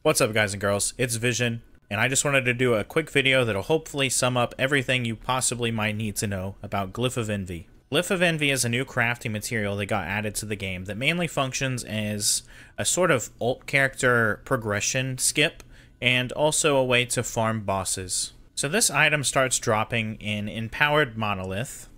What's up, guys and girls? It's Vision, and I just wanted to do a quick video that'll hopefully sum up everything you possibly might need to know about Glyph of Envy. Glyph of Envy is a new crafting material that got added to the game that mainly functions as a sort of alt character progression skip, and also a way to farm bosses. So this item starts dropping in Empowered Monolith.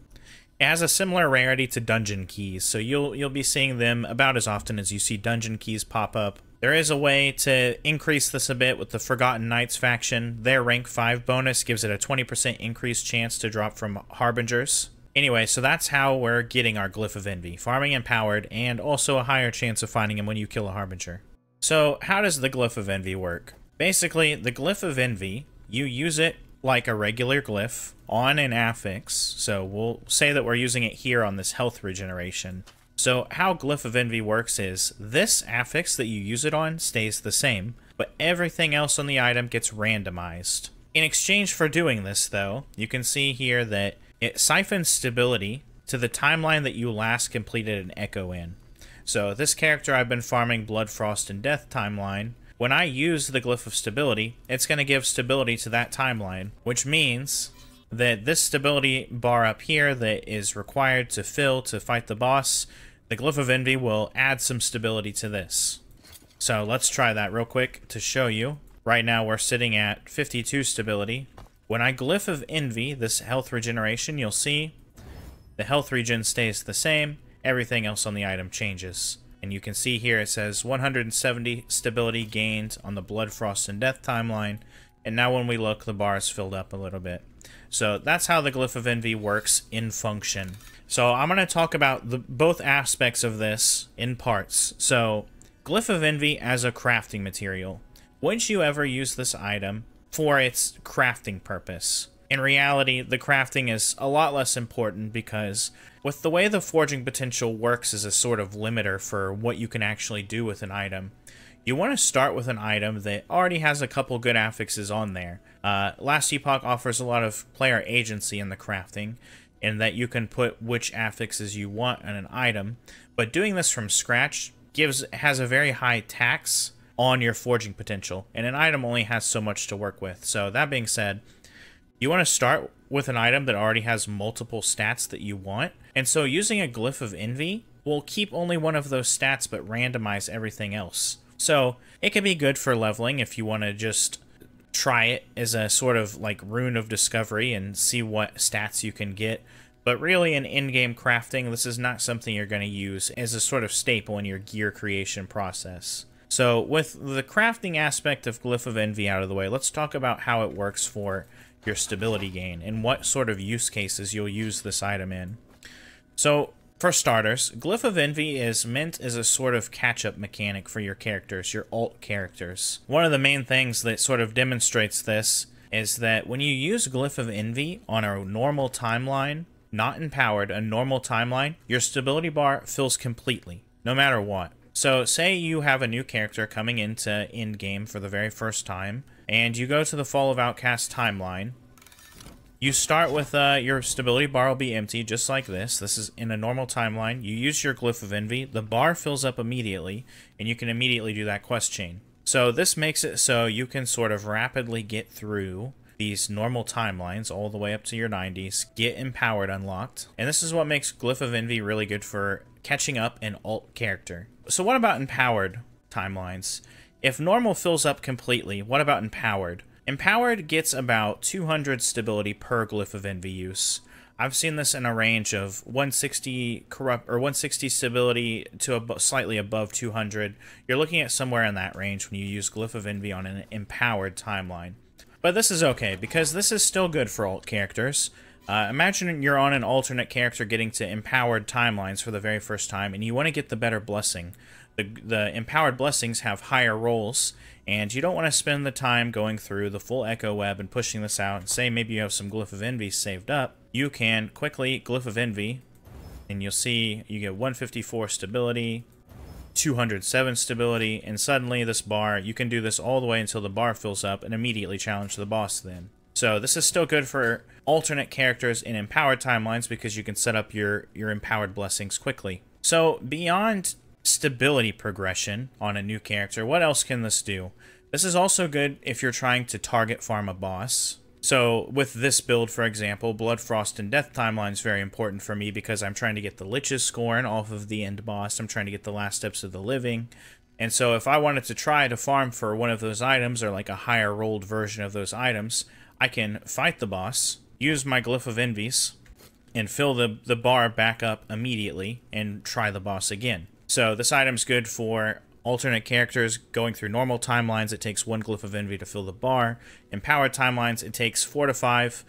It has a similar rarity to dungeon keys, so you'll be seeing them about as often as you see dungeon keys pop up. There is a way to increase this a bit with the Forgotten Knights faction. Their rank 5 bonus gives it a 20% increased chance to drop from Harbingers. Anyway, so that's how we're getting our Glyph of Envy. Farming Empowered, and also a higher chance of finding him when you kill a Harbinger. So how does the Glyph of Envy work? Basically, the Glyph of Envy, you use it like a regular glyph on an affix. So we'll say that we're using it here on this health regeneration. So how Glyph of Envy works is this affix that you use it on stays the same, but everything else on the item gets randomized. In exchange for doing this, though, you can see here that it siphons stability to the timeline that you last completed an echo in. So this character I've been farming Blood, Frost, and Death timeline. When I use the Glyph of Stability, it's going to give stability to that timeline, which means that this stability bar up here that is required to fill to fight the boss, the Glyph of Envy will add some stability to this. So let's try that real quick to show you. Right now we're sitting at 52 stability. When I Glyph of Envy this health regeneration, you'll see the health regen stays the same, everything else on the item changes. And you can see here it says 170 stability gained on the Blood, Frost, and Death timeline. And now when we look, the bar is filled up a little bit. So that's how the Glyph of Envy works in function. So I'm going to talk about both aspects of this in parts. So Glyph of Envy as a crafting material. Would you ever use this item for its crafting purpose? In reality, the crafting is a lot less important because with the way the forging potential works as a sort of limiter for what you can actually do with an item, you want to start with an item that already has a couple good affixes on there. Last Epoch offers a lot of player agency in the crafting, in that you can put which affixes you want on an item, but doing this from scratch has a very high tax on your forging potential, and an item only has so much to work with. So that being said, you want to start with an item that already has multiple stats that you want, and so using a Glyph of Envy will keep only one of those stats but randomize everything else. So it can be good for leveling if you want to just try it as a sort of like rune of discovery and see what stats you can get. But really in in-game crafting, this is not something you're going to use as a sort of staple in your gear creation process. So with the crafting aspect of Glyph of Envy out of the way, let's talk about how it works for your stability gain and what sort of use cases you'll use this item in. So for starters, Glyph of Envy is meant as a sort of catch-up mechanic for your characters, your alt characters. One of the main things that sort of demonstrates this is that when you use Glyph of Envy on a normal timeline, not empowered, a normal timeline, your stability bar fills completely, no matter what. So say you have a new character coming into in-game for the very first time, and you go to the Fall of Outcast timeline. You start with your stability bar will be empty, just like this. This is in a normal timeline. You use your Glyph of Envy, the bar fills up immediately, and you can immediately do that quest chain. So this makes it so you can sort of rapidly get through these normal timelines all the way up to your 90s, get Empowered unlocked, and this is what makes Glyph of Envy really good for catching up an alt character. So what about Empowered timelines? If normal fills up completely, what about Empowered? Empowered gets about 200 stability per Glyph of Envy use. I've seen this in a range of 160 corrupt or 160 stability to slightly above 200. You're looking at somewhere in that range when you use Glyph of Envy on an empowered timeline. But this is okay because this is still good for alt characters. Imagine you're on an alternate character getting to empowered timelines for the very first time, and you want to get the better blessing. The empowered blessings have higher rolls, and you don't want to spend the time going through the full echo web and pushing this out. And say maybe you have some Glyph of Envy saved up, you can quickly Glyph of Envy, and you'll see you get 154 stability, 207 stability, and suddenly this bar, you can do this all the way until the bar fills up and immediately challenge the boss then. So this is still good for alternate characters in empowered timelines because you can set up your empowered blessings quickly. So beyond stability progression on a new character, what else can this do? This is also good if you're trying to target farm a boss. So with this build, for example, Blood, Frost, and Death timeline is very important for me because I'm trying to get the Lich's Scorn off of the end boss. I'm trying to get the Last Steps of the Living. And so if I wanted to try to farm for one of those items, or like a higher rolled version of those items, I can fight the boss, use my Glyph of Envies, and fill the bar back up immediately and try the boss again. So this item's good for alternate characters going through normal timelines. It takes 1 Glyph of Envy to fill the bar. Empowered timelines, it takes 4 to 5.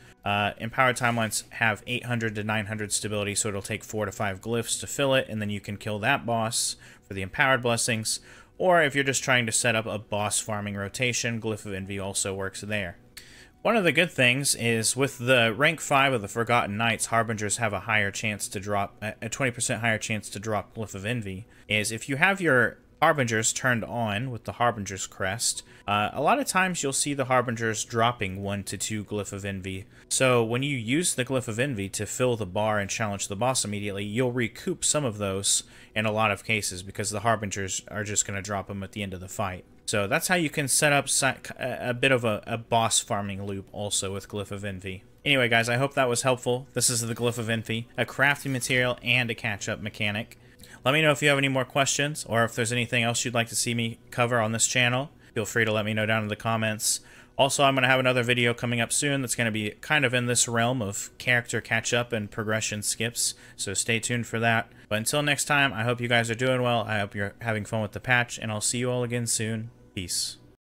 Empowered timelines have 800 to 900 stability, so it'll take 4 to 5 glyphs to fill it, and then you can kill that boss for the empowered blessings. Or if you're just trying to set up a boss farming rotation, Glyph of Envy also works there. One of the good things is with the rank 5 of the Forgotten Knights, Harbingers have a higher chance to drop, a 20% higher chance to drop Glyph of Envy, is if you have your Harbingers turned on with the Harbinger's crest, a lot of times you'll see the Harbingers dropping 1 to 2 Glyph of Envy. So when you use the Glyph of Envy to fill the bar and challenge the boss immediately, you'll recoup some of those in a lot of cases because the Harbingers are just going to drop them at the end of the fight. So that's how you can set up a bit of a boss farming loop also with Glyph of Envy. Anyway guys, I hope that was helpful. This is the Glyph of Envy, a crafting material and a catch-up mechanic. Let me know if you have any more questions, or if there's anything else you'd like to see me cover on this channel. Feel free to let me know down in the comments. Also, I'm going to have another video coming up soon that's going to be kind of in this realm of character catch-up and progression skips, so stay tuned for that. But until next time, I hope you guys are doing well, I hope you're having fun with the patch, and I'll see you all again soon. Peace.